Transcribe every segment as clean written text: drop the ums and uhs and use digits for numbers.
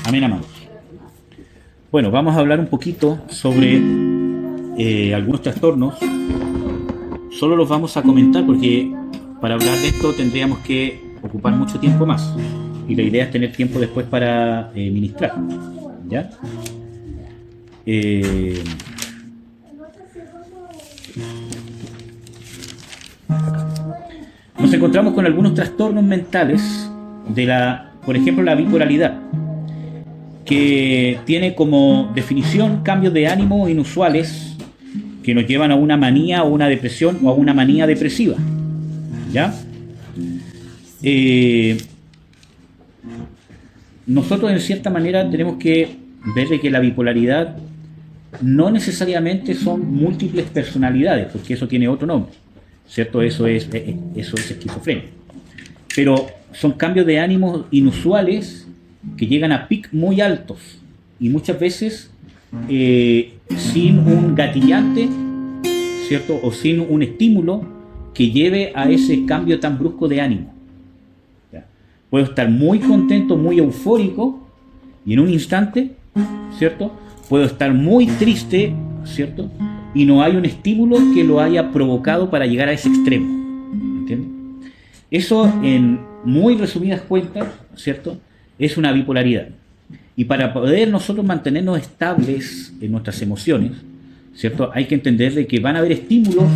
Amén, amados. Bueno, vamos a hablar un poquito sobre algunos trastornos. Solo los vamos a comentar porque para hablar de esto tendríamos que ocupar mucho tiempo más. Y la idea es tener tiempo después para ministrar. ¿Ya? Nos encontramos con algunos trastornos mentales por ejemplo, la bipolaridad, que tiene como definición cambios de ánimo inusuales que nos llevan a una manía o una depresión o a una manía depresiva. ¿Ya? Nosotros en cierta manera tenemos que ver de que la bipolaridad no necesariamente son múltiples personalidades, porque eso tiene otro nombre, ¿cierto? Eso es esquizofrenia. Pero son cambios de ánimos inusuales que llegan a picos muy altos y muchas veces sin un gatillante, ¿cierto? O sin un estímulo que lleve a ese cambio tan brusco de ánimo. ¿Ya? Puedo estar muy contento, muy eufórico y en un instante, ¿cierto? Puedo estar muy triste, ¿cierto? Y no hay un estímulo que lo haya provocado para llegar a ese extremo. ¿Entiendes? Eso, en muy resumidas cuentas, ¿cierto?, es una bipolaridad. Y para poder nosotros mantenernos estables en nuestras emociones, ¿cierto?, hay que entender de que van a haber estímulos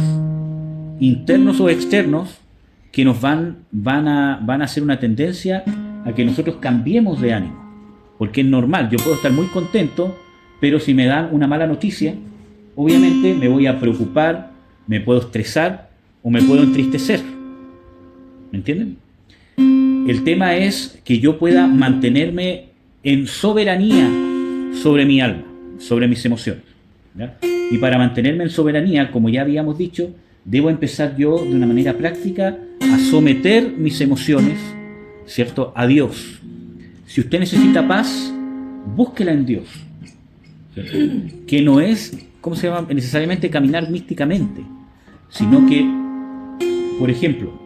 internos o externos que nos van a hacer una tendencia a que nosotros cambiemos de ánimo. Porque es normal, yo puedo estar muy contento, pero si me dan una mala noticia, obviamente me voy a preocupar, me puedo estresar o me puedo entristecer. ¿Me entienden? El tema es que yo pueda mantenerme en soberanía sobre mi alma, sobre mis emociones. ¿Ya? Y para mantenerme en soberanía, como ya habíamos dicho, debo empezar yo de una manera práctica a someter mis emociones, ¿cierto?, a Dios. Si usted necesita paz, búsquela en Dios. ¿Cierto? Que no es, ¿cómo se llama?, necesariamente caminar místicamente, sino que, por ejemplo,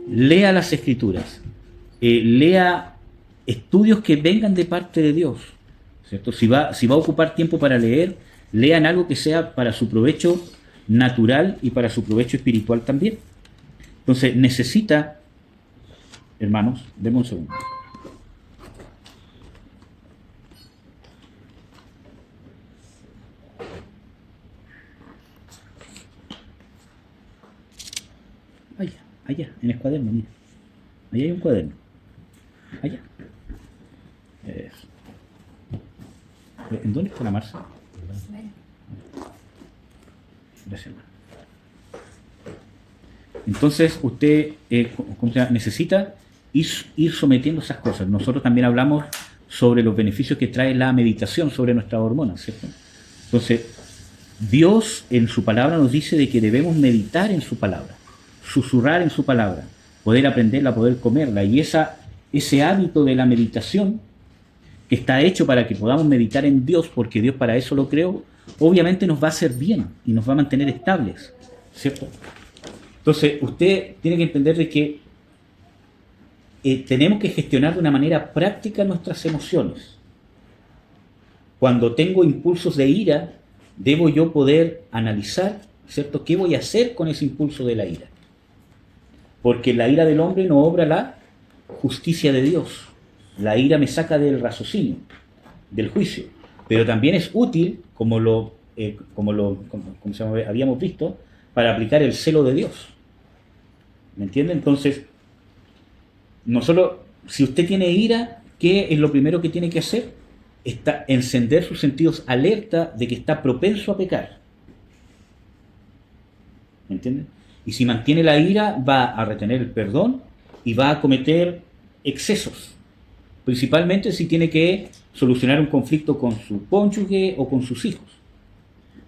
lea las Escrituras, lea estudios que vengan de parte de Dios, ¿cierto? Si va a ocupar tiempo para leer, lean algo que sea para su provecho natural y para su provecho espiritual también. Entonces necesita, hermanos, denme un segundo. Allá, en el cuaderno, mira. Allá hay un cuaderno. Allá. Eso. ¿En dónde está la Marcia? Gracias, hermano. Entonces, usted necesita ir sometiendo esas cosas. Nosotros también hablamos sobre los beneficios que trae la meditación sobre nuestras hormonas, ¿cierto? Entonces, Dios en su palabra nos dice de que debemos meditar en su palabra, susurrar en su palabra, poder aprenderla, poder comerla. Y ese hábito de la meditación, que está hecho para que podamos meditar en Dios, porque Dios para eso lo creó, obviamente nos va a hacer bien y nos va a mantener estables, ¿cierto? Entonces, usted tiene que entender de que tenemos que gestionar de una manera práctica nuestras emociones. Cuando tengo impulsos de ira, debo yo poder analizar, ¿cierto?, qué voy a hacer con ese impulso de la ira. Porque la ira del hombre no obra la justicia de Dios. La ira me saca del raciocinio, del juicio. Pero también es útil, como habíamos visto, para aplicar el celo de Dios. ¿Me entiende? Entonces, si usted tiene ira, ¿qué es lo primero que tiene que hacer? Encender sus sentidos alerta de que está propenso a pecar. ¿Me entiende? Y si mantiene la ira, va a retener el perdón y va a cometer excesos. Principalmente si tiene que solucionar un conflicto con su cónyuge o con sus hijos.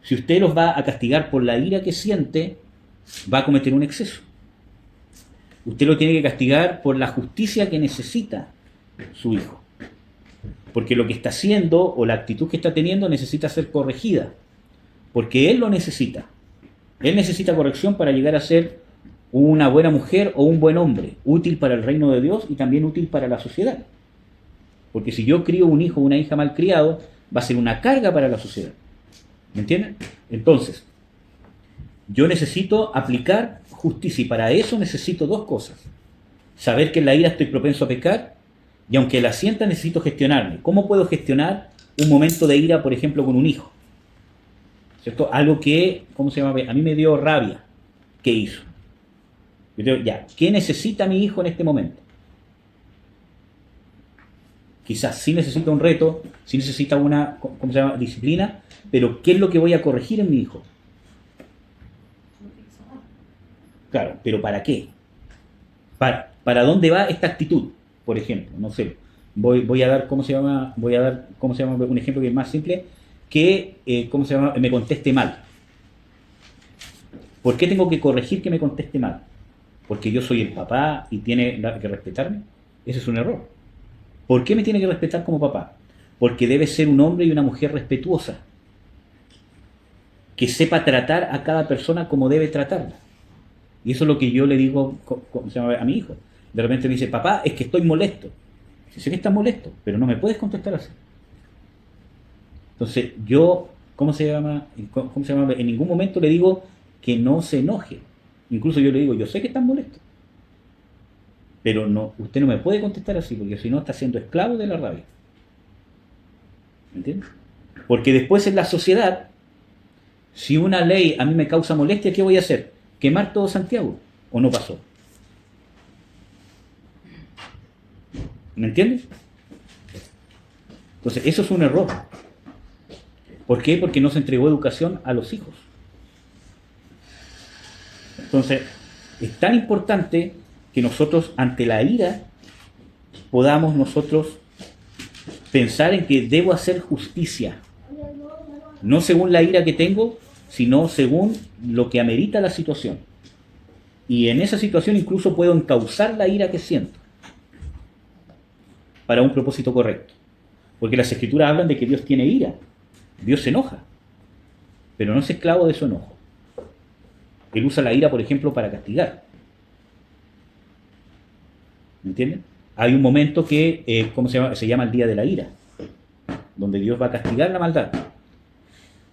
Si usted los va a castigar por la ira que siente, va a cometer un exceso. Usted lo tiene que castigar por la justicia que necesita su hijo. Porque lo que está haciendo o la actitud que está teniendo necesita ser corregida. Porque él lo necesita. Él necesita corrección para llegar a ser una buena mujer o un buen hombre, útil para el reino de Dios y también útil para la sociedad. Porque si yo crío un hijo o una hija mal criado, va a ser una carga para la sociedad. ¿Me entienden? Entonces, yo necesito aplicar justicia y para eso necesito dos cosas. Saber que en la ira estoy propenso a pecar y aunque la sienta necesito gestionarme. ¿Cómo puedo gestionar un momento de ira, por ejemplo, con un hijo? ¿Cierto? Algo que, ¿cómo se llama? A mí me dio rabia. ¿Qué hizo? Yo digo, ya, ¿qué necesita mi hijo en este momento? Quizás sí necesita un reto, sí necesita una, ¿cómo se llama? Disciplina, pero ¿qué es lo que voy a corregir en mi hijo? Claro, pero ¿para qué? ¿Para dónde va esta actitud? Por ejemplo, no sé, voy a dar, ¿cómo se llama? Voy a dar, ¿cómo se llama? Un ejemplo que es más simple, que, ¿cómo se llama? Me conteste mal. ¿Por qué tengo que corregir que me conteste mal? ¿Porque yo soy el papá y tiene que respetarme? Ese es un error. ¿Por qué me tiene que respetar como papá? Porque debe ser un hombre y una mujer respetuosa, que sepa tratar a cada persona como debe tratarla. Y eso es lo que yo le digo a mi hijo. De repente me dice, papá, es que estoy molesto. Sé que estás molesto, pero no me puedes contestar así. Entonces yo, ¿cómo se llama? En ningún momento le digo que no se enoje. Incluso yo le digo, yo sé que estás molesto, pero no, usted no me puede contestar así, porque si no está siendo esclavo de la rabia. ¿Me entiendes? Porque después en la sociedad, si una ley a mí me causa molestia, ¿qué voy a hacer? ¿Quemar todo Santiago? ¿O no pasó? ¿Me entiendes? Entonces, eso es un error. ¿Por qué? Porque no se entregó educación a los hijos. Entonces, es tan importante que nosotros, ante la ira, podamos nosotros pensar en que debo hacer justicia. No según la ira que tengo, sino según lo que amerita la situación. Y en esa situación incluso puedo encauzar la ira que siento para un propósito correcto. Porque las escrituras hablan de que Dios tiene ira. Dios se enoja, pero no es esclavo de su enojo. Él usa la ira, por ejemplo, para castigar. ¿Me entienden? Hay un momento que, ¿cómo se llama? Se llama el día de la ira, donde Dios va a castigar la maldad.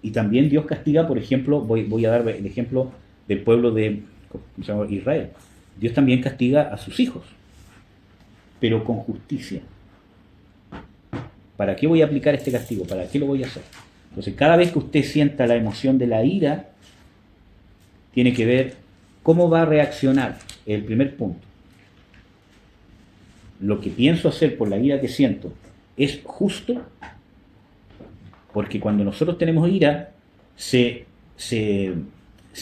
Y también Dios castiga, por ejemplo, voy a dar el ejemplo del pueblo de, ¿cómo se llama? Israel. Dios también castiga a sus hijos, pero con justicia. ¿Para qué voy a aplicar este castigo? ¿Para qué lo voy a hacer? Entonces, cada vez que usted sienta la emoción de la ira, tiene que ver cómo va a reaccionar. El primer punto. Lo que pienso hacer por la ira que siento es justo, porque cuando nosotros tenemos ira, se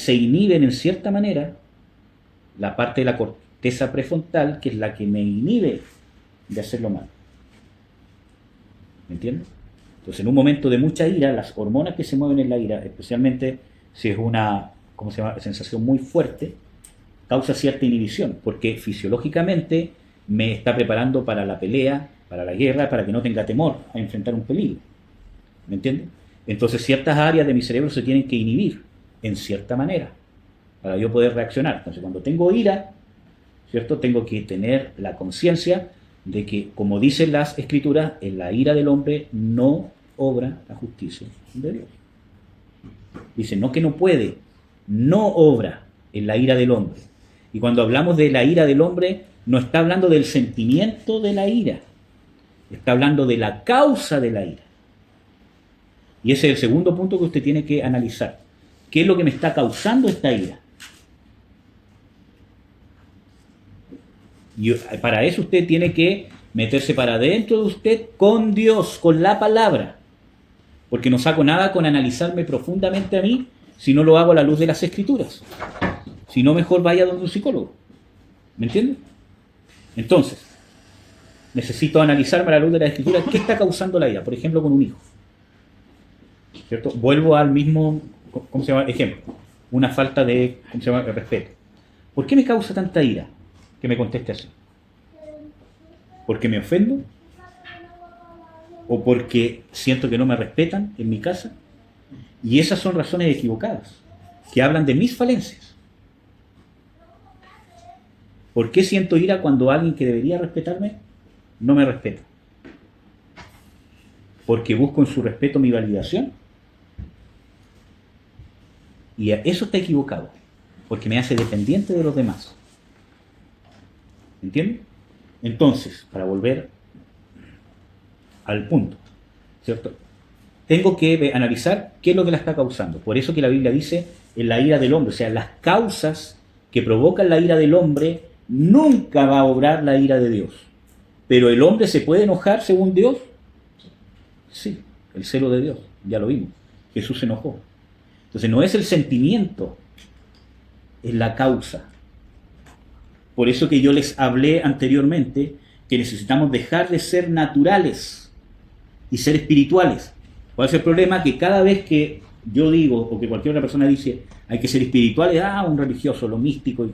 inhiben en cierta manera la parte de la corteza prefrontal, que es la que me inhibe de hacerlo mal. ¿Me entiendes? Entonces, en un momento de mucha ira, las hormonas que se mueven en la ira, especialmente si es una, ¿cómo se llama?, sensación muy fuerte, causa cierta inhibición, porque fisiológicamente me está preparando para la pelea, para la guerra, para que no tenga temor a enfrentar un peligro. ¿Me entiendes? Entonces, ciertas áreas de mi cerebro se tienen que inhibir en cierta manera para yo poder reaccionar. Entonces, cuando tengo ira, ¿cierto?, tengo que tener la conciencia de que, como dicen las escrituras, en la ira del hombre no obra la justicia de Dios. Dice, no que no puede, no obra en la ira del hombre. Y cuando hablamos de la ira del hombre, no está hablando del sentimiento de la ira, está hablando de la causa de la ira. Y ese es el segundo punto que usted tiene que analizar. ¿Qué es lo que me está causando esta ira? Y para eso usted tiene que meterse para adentro de usted con Dios, con la palabra. Porque no saco nada con analizarme profundamente a mí si no lo hago a la luz de las escrituras. Si no, mejor vaya donde un psicólogo. ¿Me entiende? Entonces, necesito analizarme a la luz de las escrituras qué está causando la ira. Por ejemplo, con un hijo. ¿Cierto? Vuelvo al mismo, ¿cómo se llama? Ejemplo. Una falta de, ¿cómo se llama?, de respeto. ¿Por qué me causa tanta ira que me conteste así? ¿Porque me ofendo? ¿O porque siento que no me respetan en mi casa? Y esas son razones equivocadas, que hablan de mis falencias. ¿Por qué siento ira cuando alguien que debería respetarme no me respeta? porque busco en su respeto mi validación. Y eso está equivocado, porque me hace dependiente de los demás. ¿Entienden? Entonces, para volver al punto, ¿cierto? Tengo que analizar qué es lo que la está causando. Por eso que la Biblia dice en la ira del hombre, o sea, las causas que provocan la ira del hombre, nunca va a obrar la ira de Dios. Pero el hombre se puede enojar según Dios. Sí, el celo de Dios, ya lo vimos. Jesús se enojó. Entonces no es el sentimiento, es la causa. Por eso que yo les hablé anteriormente que necesitamos dejar de ser naturales y ser espirituales. ¿Cuál es el problema? Que cada vez que yo digo, o que cualquier otra persona dice, hay que ser espirituales, un religioso, lo místico.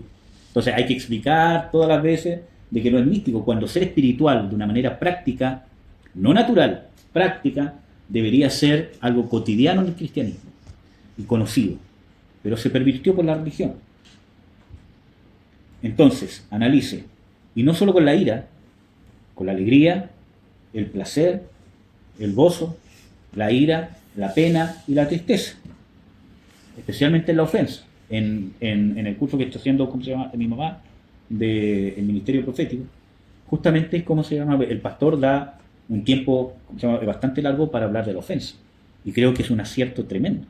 Entonces hay que explicar todas las veces de que no es místico, cuando ser espiritual de una manera práctica, no natural, práctica, debería ser algo cotidiano en el cristianismo y conocido, pero se pervirtió por la religión. Entonces, analice, y no solo con la ira, con la alegría, el placer, el gozo, la ira, la pena y la tristeza, especialmente en la ofensa. En el curso que estoy haciendo, ¿cómo se llama?, de mi mamá, del ministerio profético, justamente, ¿cómo se llama?, el pastor da un tiempo, ¿cómo se llama?, bastante largo para hablar de la ofensa, y creo que es un acierto tremendo,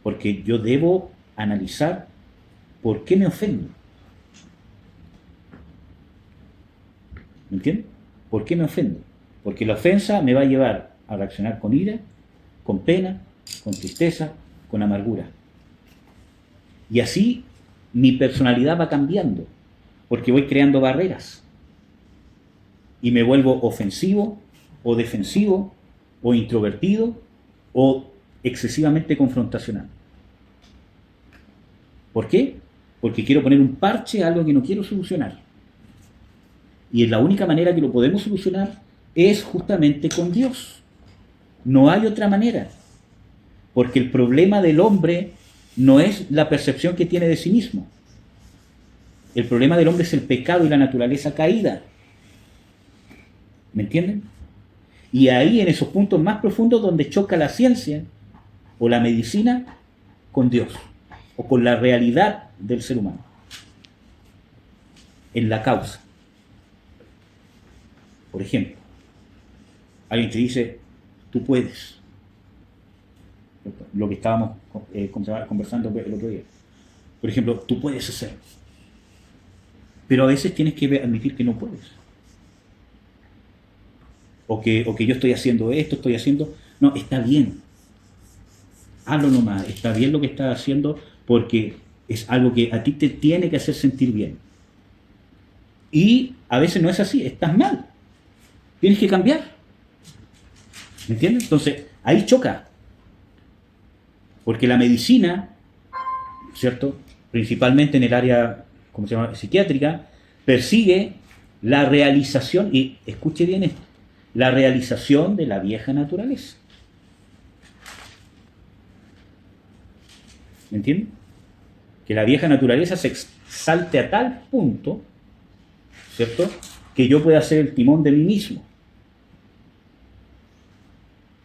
porque yo debo analizar por qué me ofendo. ¿Me entiendes? ¿Por qué me ofendo? Porque la ofensa me va a llevar a reaccionar con ira, con pena, con tristeza, con amargura. Y así mi personalidad va cambiando, porque voy creando barreras. Y me vuelvo ofensivo, o defensivo, o introvertido, o excesivamente confrontacional. ¿Por qué? Porque quiero poner un parche a algo que no quiero solucionar. Y la única manera que lo podemos solucionar es justamente con Dios. No hay otra manera. Porque el problema del hombre no es la percepción que tiene de sí mismo. El problema del hombre es el pecado y la naturaleza caída. ¿Me entienden? Y ahí, en esos puntos más profundos, donde choca la ciencia o la medicina con Dios, o con la realidad del ser humano, en la causa. Por ejemplo, alguien te dice, tú puedes. Lo que estábamos conversando el otro día. Por ejemplo, tú puedes hacer. Pero a veces tienes que admitir que no puedes. O que yo estoy haciendo esto, estoy haciendo... No, está bien. Hazlo nomás. Está bien lo que estás haciendo porque es algo que a ti te tiene que hacer sentir bien. Y a veces no es así. Estás mal. Tienes que cambiar. ¿Me entiendes? Entonces, ahí choca. Porque la medicina, ¿cierto?, principalmente en el área, ¿cómo se llama?, psiquiátrica, persigue la realización, y escuche bien esto, la realización de la vieja naturaleza. ¿Me entienden? Que la vieja naturaleza se exalte a tal punto, ¿cierto?, que yo pueda ser el timón de mí mismo.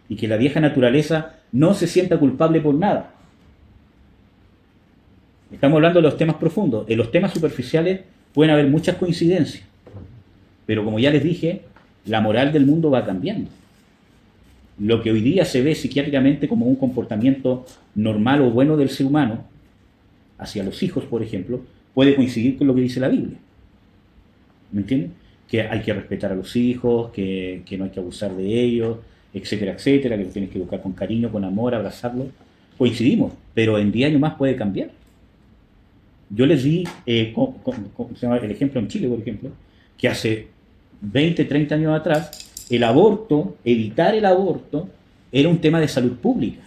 Y que la vieja naturaleza no se sienta culpable por nada. Estamos hablando de los temas profundos. En los temas superficiales pueden haber muchas coincidencias. Pero como ya les dije, la moral del mundo va cambiando. Lo que hoy día se ve psiquiátricamente como un comportamiento normal o bueno del ser humano, hacia los hijos, por ejemplo, puede coincidir con lo que dice la Biblia. ¿Me entienden? Que hay que respetar a los hijos, que no hay que abusar de ellos, etcétera, etcétera, que los tienes que educar con cariño, con amor, abrazarlos. Coincidimos, pero en 10 años más puede cambiar. Yo les di el ejemplo en Chile, por ejemplo, que hace 20, 30 años atrás, el aborto, evitar el aborto, era un tema de salud pública,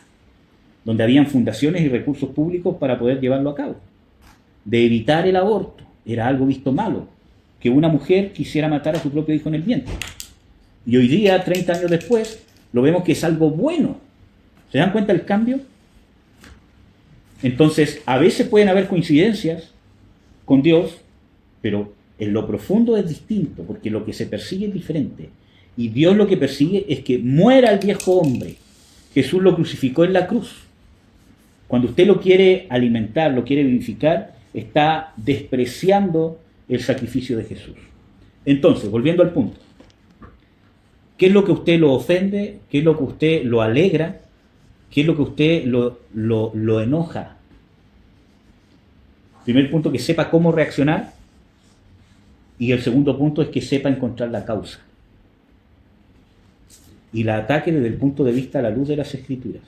donde habían fundaciones y recursos públicos para poder llevarlo a cabo. De evitar el aborto, era algo visto malo, que una mujer quisiera matar a su propio hijo en el vientre. Y hoy día, 30 años después, lo vemos que es algo bueno. ¿Se dan cuenta del cambio? Entonces, a veces pueden haber coincidencias con Dios, pero en lo profundo es distinto, porque lo que se persigue es diferente. Y Dios lo que persigue es que muera el viejo hombre. Jesús lo crucificó en la cruz. Cuando usted lo quiere alimentar, lo quiere vivificar, está despreciando el sacrificio de Jesús. Entonces, volviendo al punto, ¿qué es lo que usted lo ofende? ¿Qué es lo que usted lo alegra? ¿Qué es lo que usted lo enoja? Primer punto, que sepa cómo reaccionar. Y el segundo punto es que sepa encontrar la causa. Y la ataque desde el punto de vista a la luz de las Escrituras.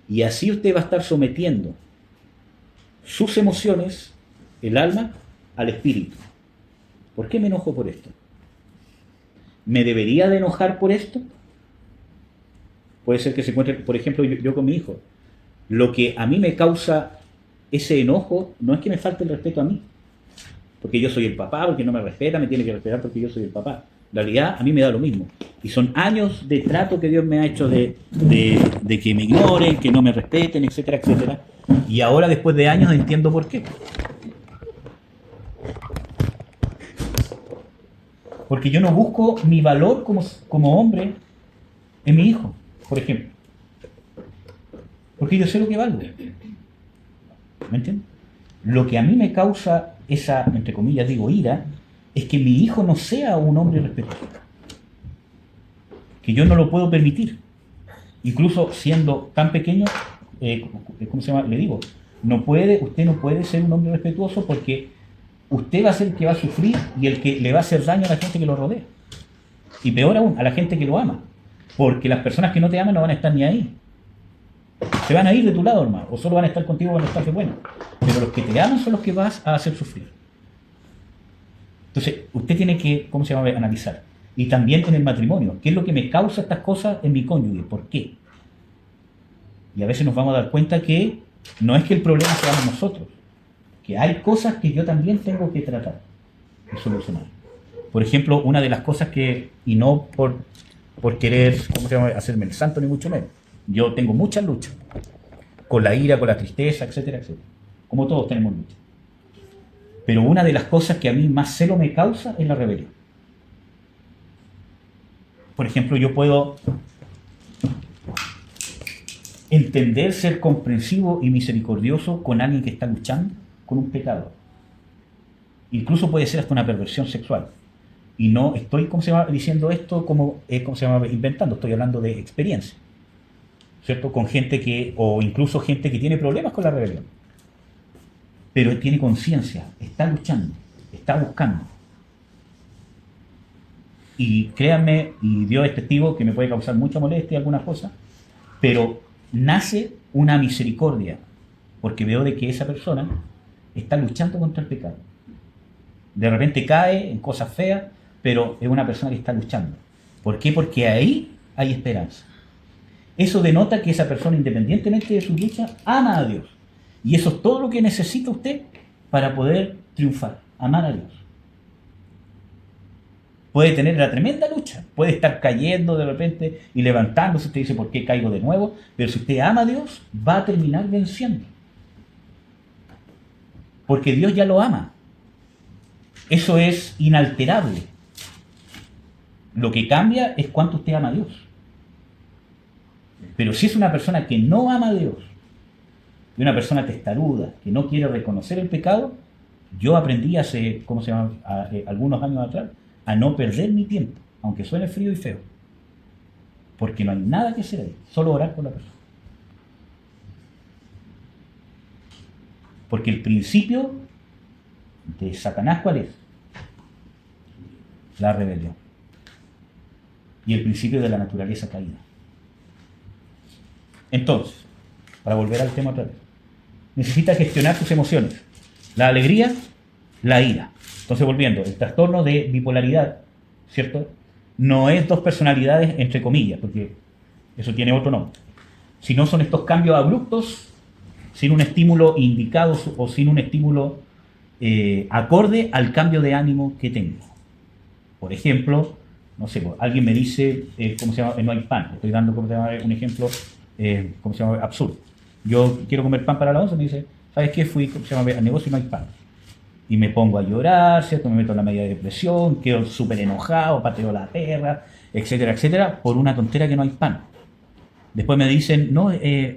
Y así usted va a estar sometiendo sus emociones, el alma, al espíritu. ¿Por qué me enojo por esto? ¿Me debería de enojar por esto? Puede ser que se encuentre, por ejemplo, yo con mi hijo. Lo que a mí me causa ese enojo no es que me falte el respeto a mí, porque yo soy el papá, porque no me respeta, me tiene que respetar porque yo soy el papá. En realidad, a mí me da lo mismo. Y son años de trato que Dios me ha hecho de que me ignoren, que no me respeten, etcétera, etcétera. Y ahora, después de años, entiendo por qué. Porque yo no busco mi valor como hombre en mi hijo, por ejemplo. Porque yo sé lo que valgo. ¿Me entiendes? Lo que a mí me causa esa, entre comillas, digo, ira, es que mi hijo no sea un hombre respetuoso. Que yo no lo puedo permitir. Incluso siendo tan pequeño, ¿cómo se llama? Le digo, usted no puede ser un hombre respetuoso porque usted va a ser el que va a sufrir y el que le va a hacer daño a la gente que lo rodea. Y peor aún, a la gente que lo ama. Porque las personas que no te aman no van a estar ni ahí. Se van a ir de tu lado, hermano. O solo van a estar contigo cuando estás de bueno. Pero los que te aman son los que vas a hacer sufrir. Entonces, usted tiene que, ¿cómo se llama?, analizar. Y también en el matrimonio. ¿Qué es lo que me causa estas cosas en mi cónyuge? ¿Por qué? Y a veces nos vamos a dar cuenta que no es que el problema seamos nosotros. Que hay cosas que yo también tengo que tratar y solucionar. Por ejemplo, una de las cosas que, y no por querer, ¿cómo se llama?, hacerme el santo ni mucho menos. Yo tengo muchas luchas. Con la ira, con la tristeza, etcétera, etcétera. Como todos tenemos luchas. Pero una de las cosas que a mí más celo me causa es la rebelión. Por ejemplo, yo puedo entender, ser comprensivo y misericordioso con alguien que está luchando con un pecado. Incluso puede ser hasta una perversión sexual. Y no estoy, ¿cómo se llama?, diciendo esto como ¿cómo se llama?, inventando. Estoy hablando de experiencia. ¿Cierto? Con gente que, o incluso gente que tiene problemas con la rebelión. Pero tiene conciencia, está luchando, está buscando. Y créanme, y Dios es testigo que me puede causar mucha molestia algunas cosas, pero nace una misericordia, porque veo de que esa persona está luchando contra el pecado. De repente cae en cosas feas, pero es una persona que está luchando. ¿Por qué? Porque ahí hay esperanza. Eso denota que esa persona, independientemente de su lucha, ama a Dios. Y eso es todo lo que necesita usted para poder triunfar, amar a Dios. Puede tener la tremenda lucha, puede estar cayendo de repente y levantándose, usted dice, ¿por qué caigo de nuevo? Pero si usted ama a Dios, va a terminar venciendo. Porque Dios ya lo ama. Eso es inalterable. Lo que cambia es cuánto usted ama a Dios. Pero si es una persona que no ama a Dios, y una persona testaruda, que no quiere reconocer el pecado, yo aprendí hace, algunos años atrás, a no perder mi tiempo, aunque suene frío y feo. Porque no hay nada que hacer ahí, solo orar por la persona. Porque el principio de Satanás, ¿cuál es? La rebelión. Y el principio de la naturaleza caída. Entonces, para volver al tema otra vez, necesita gestionar sus emociones. La alegría, la ira. Entonces, volviendo, el trastorno de bipolaridad, ¿cierto?, no es dos personalidades, entre comillas, porque eso tiene otro nombre. Sino son estos cambios abruptos, sin un estímulo indicado o sin un estímulo acorde al cambio de ánimo que tengo. Por ejemplo, no sé, alguien me dice, no hay pan. Estoy dando, un ejemplo, absurdo. Yo quiero comer pan para la once, me dice, ¿sabes qué? Fui al negocio y no hay pan. y me pongo a llorar, ¿cierto? Me meto en la media depresión, quedo súper enojado, pateo la perra, etcétera, etcétera, por una tontera que no hay pan. Después me dicen, no,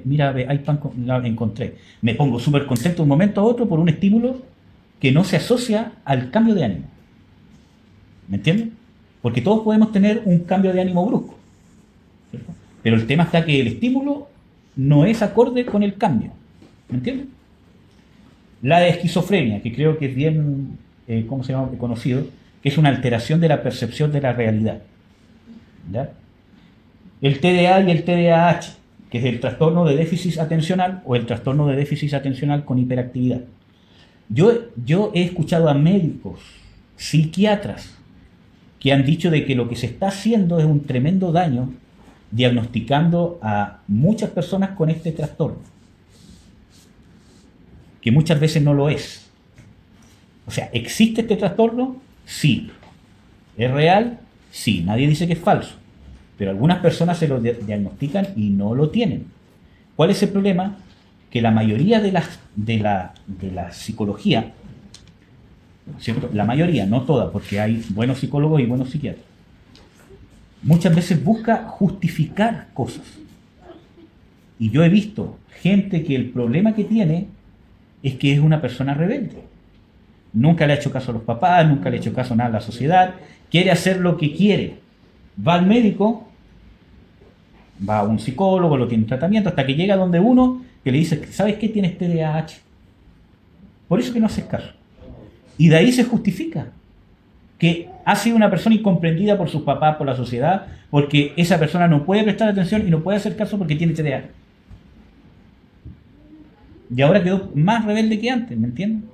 mira, hay pan, la encontré. Me pongo súper contento de un momento a otro por un estímulo que no se asocia al cambio de ánimo. ¿Me entienden? Porque todos podemos tener un cambio de ánimo brusco, ¿cierto? Pero el tema está que el estímulo no es acorde con el cambio. ¿Me entienden? La esquizofrenia, que creo que es bien, ¿cómo se llama? Conocido, que es una alteración de la percepción de la realidad. ¿Ya? El TDA y el TDAH, que es el trastorno de déficit atencional o el trastorno de déficit atencional con hiperactividad. Yo he escuchado a médicos, psiquiatras, que han dicho de que lo que se está haciendo es un tremendo daño diagnosticando a muchas personas con este trastorno, que muchas veces no lo es. O sea, ¿existe este trastorno? Sí. ¿Es real? Sí. Nadie dice que es falso. Pero algunas personas se lo diagnostican y no lo tienen. ¿Cuál es el problema? Que la mayoría de la psicología, ¿cierto? La mayoría, no toda, porque hay buenos psicólogos y buenos psiquiatras, muchas veces busca justificar cosas. Y yo he visto gente que el problema que tiene es que es una persona rebelde. Nunca le ha hecho caso a los papás, nunca le ha hecho caso a nada a la sociedad, quiere hacer lo que quiere. Va al médico, va a un psicólogo, lo tiene en tratamiento, hasta que llega donde uno que le dice, ¿sabes qué? Tienes TDAH. Por eso que no haces caso. Y de ahí se justifica que ha sido una persona incomprendida por sus papás, por la sociedad, porque esa persona no puede prestar atención y no puede hacer caso porque tiene TDAH. Y ahora quedó más rebelde que antes, ¿me entienden?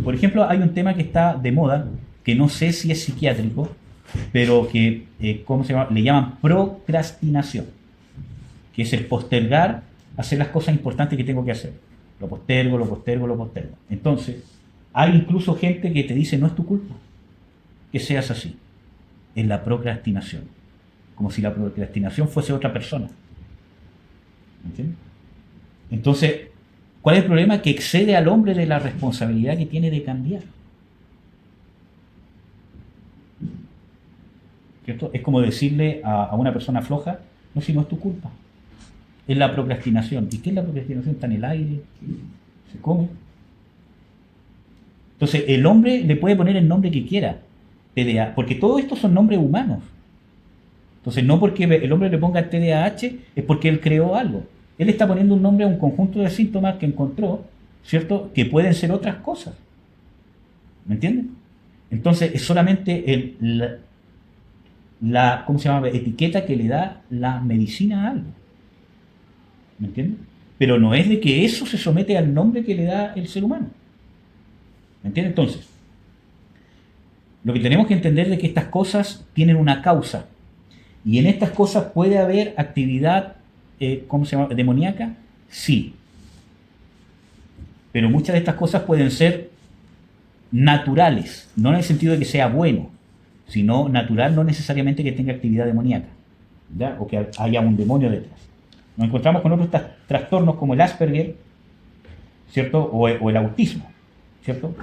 Por ejemplo, hay un tema que está de moda, que no sé si es psiquiátrico, pero que, ¿cómo se llama? Le llaman procrastinación, que es el postergar hacer las cosas importantes que tengo que hacer. Lo postergo, lo postergo, lo postergo. Entonces, hay incluso gente que te dice, no es tu culpa que seas así. Es la procrastinación. Como si la procrastinación fuese otra persona. ¿Me entiendes? Entonces, ¿cuál es el problema? Que excede al hombre de la responsabilidad que tiene de cambiar. ¿Cierto? Es como decirle a una persona floja, no, si no es tu culpa. Es la procrastinación. ¿Y qué es la procrastinación? Está en el aire, se come. Entonces, el hombre le puede poner el nombre que quiera, TDA, porque todo esto son nombres humanos. Entonces, no porque el hombre le ponga TDAH es porque él creó algo. Él está poniendo un nombre a un conjunto de síntomas que encontró, ¿cierto? Que pueden ser otras cosas. ¿Me entienden? Entonces, es solamente ¿cómo se llama? Etiqueta que le da la medicina a algo. ¿Me entienden? Pero no es de que eso se somete al nombre que le da el ser humano. ¿Me entienden? Entonces, lo que tenemos que entender es que estas cosas tienen una causa. Y en estas cosas puede haber actividad, ¿cómo se llama? ¿Demoníaca? Sí. Pero muchas de estas cosas pueden ser naturales, no en el sentido de que sea bueno, sino natural, no necesariamente que tenga actividad demoníaca, ¿ya? O que haya un demonio detrás. Nos encontramos con otros trastornos como el Asperger, ¿cierto? O el autismo, ¿cierto?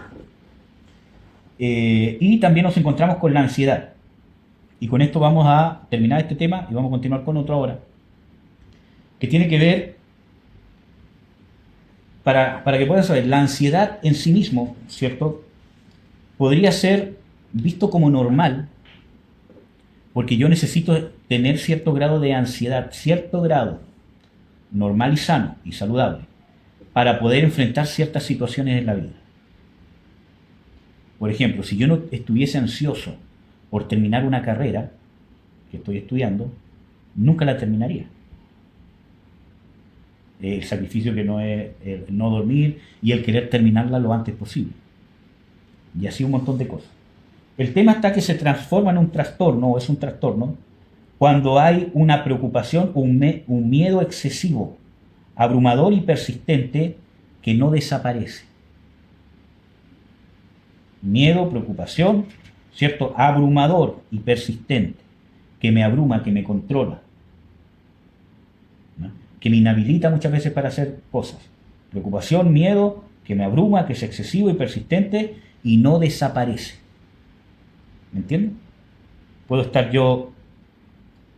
Y también nos encontramos con la ansiedad. Y con esto vamos a terminar este tema y vamos a continuar con otro ahora, que tiene que ver, para que puedan saber, la ansiedad en sí mismo, ¿cierto? Podría ser visto como normal, porque yo necesito tener cierto grado de ansiedad, cierto grado, normal y sano y saludable, para poder enfrentar ciertas situaciones en la vida. Por ejemplo, si yo no estuviese ansioso por terminar una carrera que estoy estudiando, nunca la terminaría. El sacrificio que no es el no dormir y el querer terminarla lo antes posible. Y así un montón de cosas. El tema está que se transforma en un trastorno, o es un trastorno, cuando hay una preocupación o un miedo excesivo, abrumador y persistente que no desaparece. Miedo, preocupación, ¿cierto? Abrumador y persistente, que me abruma, que me controla, ¿no? Que me inhabilita muchas veces para hacer cosas. Preocupación, miedo, que me abruma, que es excesivo y persistente y no desaparece. ¿Me entienden? Puedo estar yo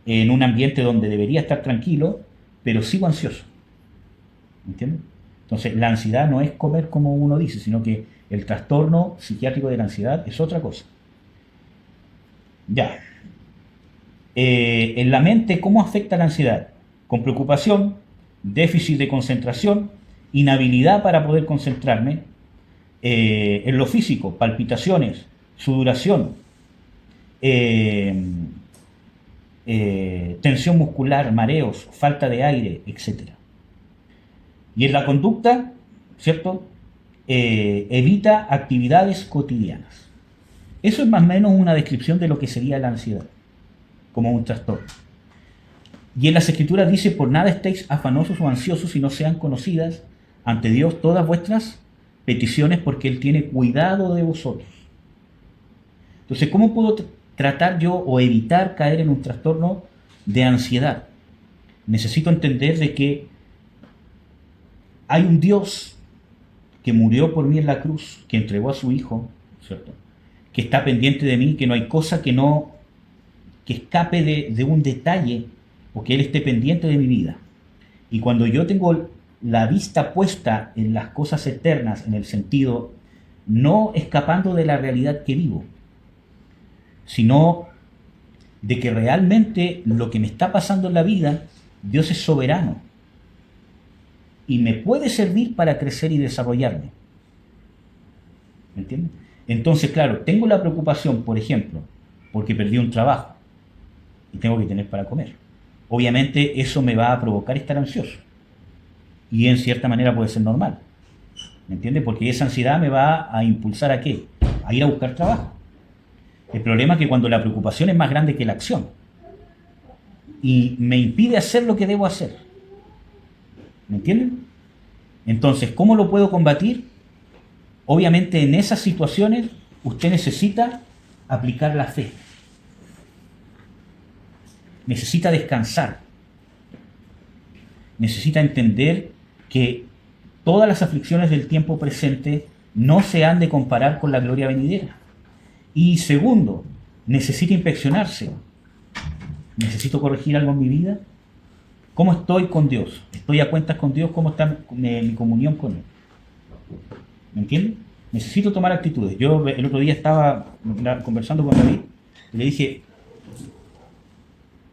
en un ambiente donde debería estar tranquilo, pero sigo ansioso. ¿Me entienden? Entonces, la ansiedad no es comer como uno dice, sino que el trastorno psiquiátrico de la ansiedad es otra cosa. Ya. En la mente, ¿cómo afecta la ansiedad? Con preocupación, déficit de concentración, inhabilidad para poder concentrarme. En lo físico, palpitaciones, sudoración, tensión muscular, mareos, falta de aire, etc. Y en la conducta, ¿cierto? Evita actividades cotidianas. Eso es más o menos una descripción de lo que sería la ansiedad, como un trastorno. Y en las Escrituras dice, por nada estéis afanosos o ansiosos, sino sean conocidas ante Dios todas vuestras peticiones, porque Él tiene cuidado de vosotros. Entonces, ¿cómo puedo tratar yo o evitar caer en un trastorno de ansiedad? Necesito entender de que hay un Dios que murió por mí en la cruz, que entregó a su Hijo, ¿cierto? Que está pendiente de mí, que no hay cosa que escape de un detalle, o que Él esté pendiente de mi vida. Y cuando yo tengo la vista puesta en las cosas eternas, en el sentido, no escapando de la realidad que vivo, sino de que realmente lo que me está pasando en la vida, Dios es soberano y me puede servir para crecer y desarrollarme. ¿Me entienden? Entonces, claro, tengo la preocupación, por ejemplo, porque perdí un trabajo y tengo que tener para comer. Obviamente eso me va a provocar estar ansioso. Y en cierta manera puede ser normal. ¿Me entiendes? Porque esa ansiedad me va a impulsar ¿a qué? A ir a buscar trabajo. El problema es que cuando la preocupación es más grande que la acción y me impide hacer lo que debo hacer. ¿Me entienden? Entonces, ¿cómo lo puedo combatir? Obviamente en esas situaciones usted necesita aplicar la fe. Necesita descansar. Necesita entender que todas las aflicciones del tiempo presente no se han de comparar con la gloria venidera. Y segundo, necesita inspeccionarse. ¿Necesito corregir algo en mi vida? ¿Cómo estoy con Dios? ¿Estoy a cuentas con Dios? ¿Cómo está mi comunión con Él? ¿Me entienden? Necesito tomar actitudes. Yo el otro día estaba conversando con David y le dije,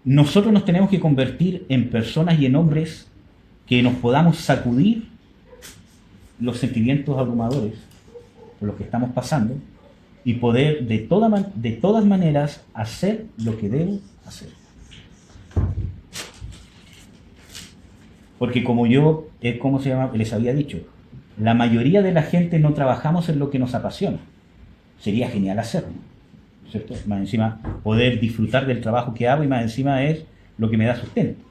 nosotros nos tenemos que convertir en personas y en hombres que nos podamos sacudir los sentimientos abrumadores por los que estamos pasando y poder de todas maneras hacer lo que debo hacer. Porque como yo, les había dicho, la mayoría de la gente no trabajamos en lo que nos apasiona. Sería genial hacerlo, ¿cierto? Más encima poder disfrutar del trabajo que hago y más encima es lo que me da sustento,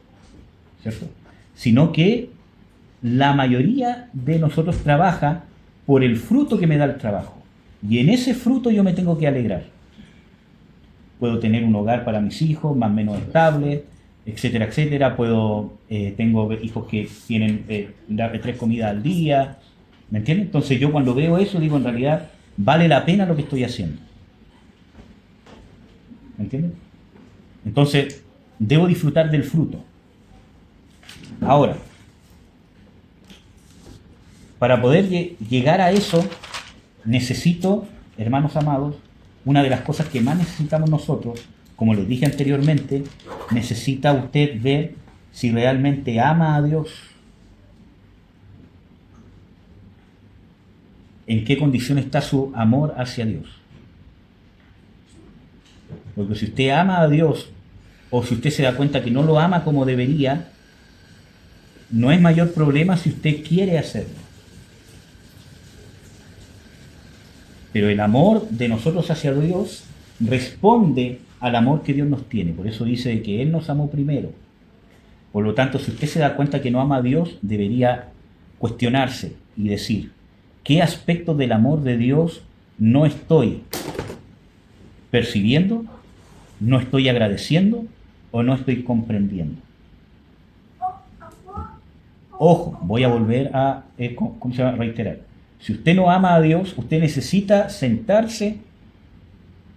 ¿cierto? Sino que la mayoría de nosotros trabaja por el fruto que me da el trabajo. Y en ese fruto yo me tengo que alegrar. Puedo tener un hogar para mis hijos, más o menos estable, etcétera, etcétera. Tengo hijos que tienen 3 comidas al día, ¿me entiendes? Entonces yo cuando veo eso digo, en realidad vale la pena lo que estoy haciendo. ¿Me entiendes? Entonces debo disfrutar del fruto. Ahora, para poder llegar a eso, necesito, hermanos amados, una de las cosas que más necesitamos nosotros, como les dije anteriormente, necesita usted ver si realmente ama a Dios. ¿En qué condición está su amor hacia Dios? Porque si usted ama a Dios, o si usted se da cuenta que no lo ama como debería, no es mayor problema si usted quiere hacerlo. Pero el amor de nosotros hacia Dios responde al amor que Dios nos tiene. Por eso dice que Él nos amó primero. Por lo tanto, si usted se da cuenta que no ama a Dios, debería cuestionarse y decir, ¿qué aspecto del amor de Dios no estoy percibiendo, no estoy agradeciendo o no estoy comprendiendo? Ojo, voy a volver a reiterar. Si usted no ama a Dios, usted necesita sentarse,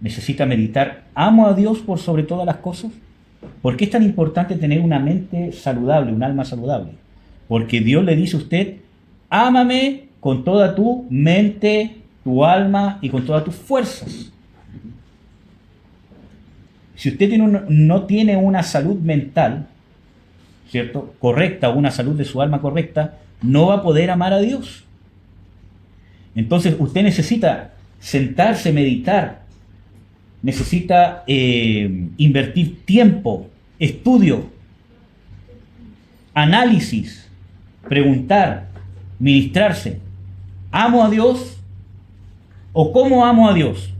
necesita meditar. ¿Amo a Dios por sobre todas las cosas? ¿Por qué es tan importante tener una mente saludable, un alma saludable? Porque Dios le dice a usted, ámame con toda tu mente, tu alma y con todas tus fuerzas. Si usted no tiene una salud mental, ¿cierto?, correcta, una salud de su alma correcta, no va a poder amar a Dios. Entonces usted necesita sentarse, meditar, necesita invertir tiempo, estudio, análisis, preguntar, ministrarse. ¿Amo a Dios? ¿O cómo amo a Dios?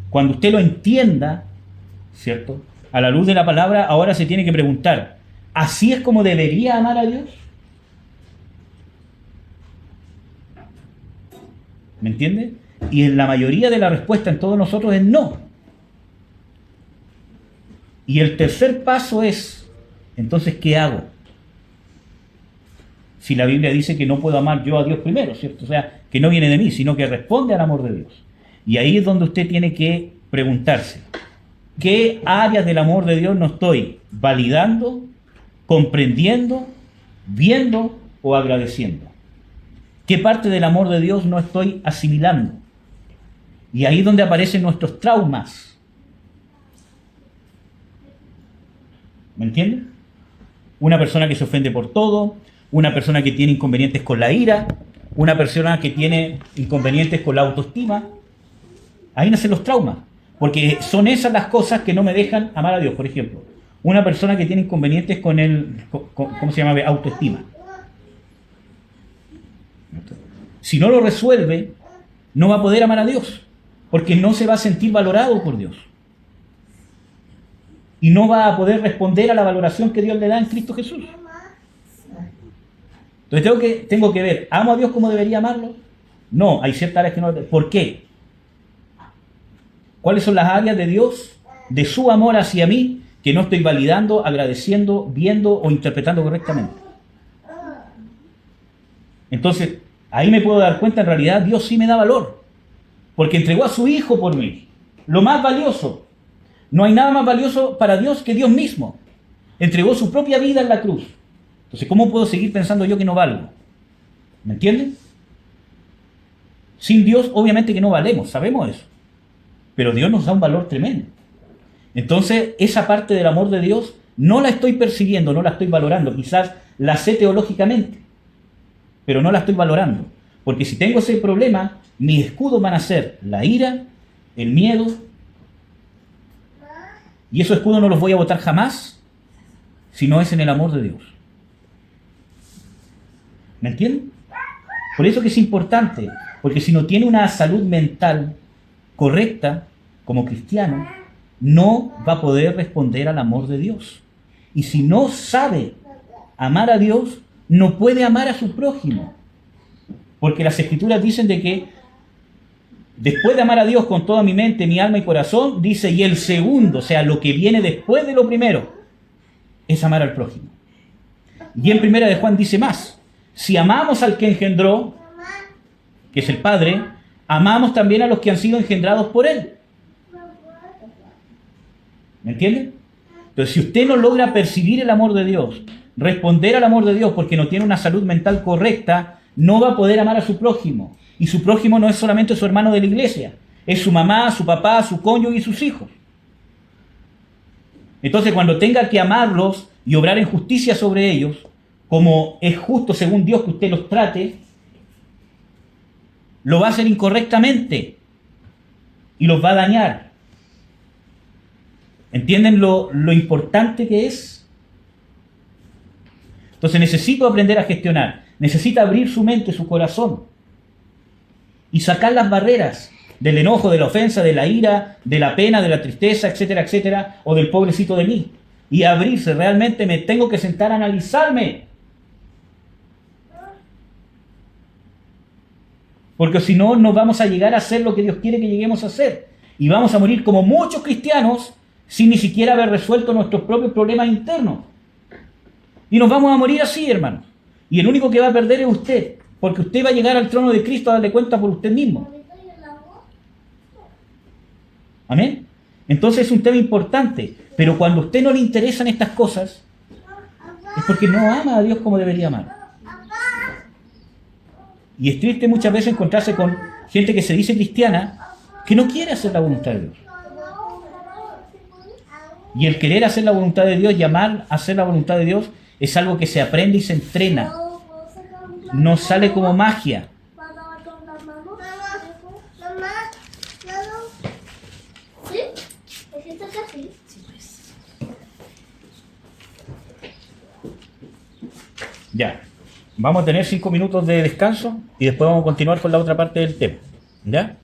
Cuando usted lo entienda, ¿cierto?, a la luz de la palabra, ahora se tiene que preguntar, ¿así es como debería amar a Dios? ¿Me entiende? Y en la mayoría de la respuesta en todos nosotros es no. Y el tercer paso es, entonces, ¿qué hago? Si la Biblia dice que no puedo amar yo a Dios primero, ¿cierto? O sea, que no viene de mí, sino que responde al amor de Dios. Y ahí es donde usted tiene que preguntarse, ¿qué áreas del amor de Dios no estoy validando, comprendiendo, viendo o agradeciendo? ¿Qué parte del amor de Dios no estoy asimilando? Y ahí es donde aparecen nuestros traumas. ¿Me entienden? Una persona que se ofende por todo, una persona que tiene inconvenientes con la ira, una persona que tiene inconvenientes con la autoestima. Ahí nacen los traumas, porque son esas las cosas que no me dejan amar a Dios. Por ejemplo, una persona que tiene inconvenientes con ¿cómo se llama? Autoestima. Si no lo resuelve, no va a poder amar a Dios, porque no se va a sentir valorado por Dios. Y no va a poder responder a la valoración que Dios le da en Cristo Jesús. Entonces tengo que ver, ¿amo a Dios como debería amarlo? No, hay ciertas áreas que no. ¿Por qué? ¿Cuáles son las áreas de Dios, de su amor hacia mí, que no estoy validando, agradeciendo, viendo o interpretando correctamente? Entonces, ahí me puedo dar cuenta, en realidad, Dios sí me da valor, porque entregó a su Hijo por mí, lo más valioso. No hay nada más valioso para Dios que Dios mismo. Entregó su propia vida en la cruz. Entonces, ¿cómo puedo seguir pensando yo que no valgo? ¿Me entienden? Sin Dios, obviamente que no valemos, sabemos eso. Pero Dios nos da un valor tremendo. Entonces, esa parte del amor de Dios no la estoy percibiendo, no la estoy valorando. Quizás la sé teológicamente, pero no la estoy valorando. Porque si tengo ese problema, mis escudos van a ser la ira, el miedo, y esos escudos no los voy a botar jamás si no es en el amor de Dios. ¿Me entienden? Por eso que es importante, porque si no tiene una salud mental correcta como cristiano, no va a poder responder al amor de Dios. Y si no sabe amar a Dios, no puede amar a su prójimo. Porque las Escrituras dicen de que después de amar a Dios con toda mi mente, mi alma y corazón, dice, y el segundo, o sea, lo que viene después de lo primero, es amar al prójimo. Y en Primera de Juan dice más, si amamos al que engendró, que es el Padre, amamos también a los que han sido engendrados por Él. ¿Me entienden? Entonces, si usted no logra percibir el amor de Dios, responder al amor de Dios porque no tiene una salud mental correcta, no va a poder amar a su prójimo. Y su prójimo no es solamente su hermano de la iglesia, es su mamá, su papá, su cónyuge y sus hijos. Entonces, cuando tenga que amarlos y obrar en justicia sobre ellos, como es justo según Dios que usted los trate, lo va a hacer incorrectamente y los va a dañar. ¿Entienden lo importante que es? Entonces necesito aprender a gestionar, necesita abrir su mente, su corazón y sacar las barreras del enojo, de la ofensa, de la ira, de la pena, de la tristeza, etcétera, etcétera, o del pobrecito de mí. Y abrirse, realmente me tengo que sentar a analizarme. Porque si no, no vamos a llegar a hacer lo que Dios quiere que lleguemos a hacer. Y vamos a morir como muchos cristianos sin ni siquiera haber resuelto nuestros propios problemas internos. Y nos vamos a morir así, hermanos. Y el único que va a perder es usted. porque usted va a llegar al trono de Cristo a darle cuenta por usted mismo. Amén. Entonces es un tema importante, pero cuando a usted no le interesan estas cosas, es porque no ama a Dios como debería amar. Y es triste muchas veces encontrarse con gente que se dice cristiana, que no quiere hacer la voluntad de Dios. Y el querer hacer la voluntad de Dios y amar hacer la voluntad de Dios es algo que se aprende y se entrena. No sale como magia. Ya, vamos a tener 5 minutos de descanso y después vamos a continuar con la otra parte del tema. ¿Ya?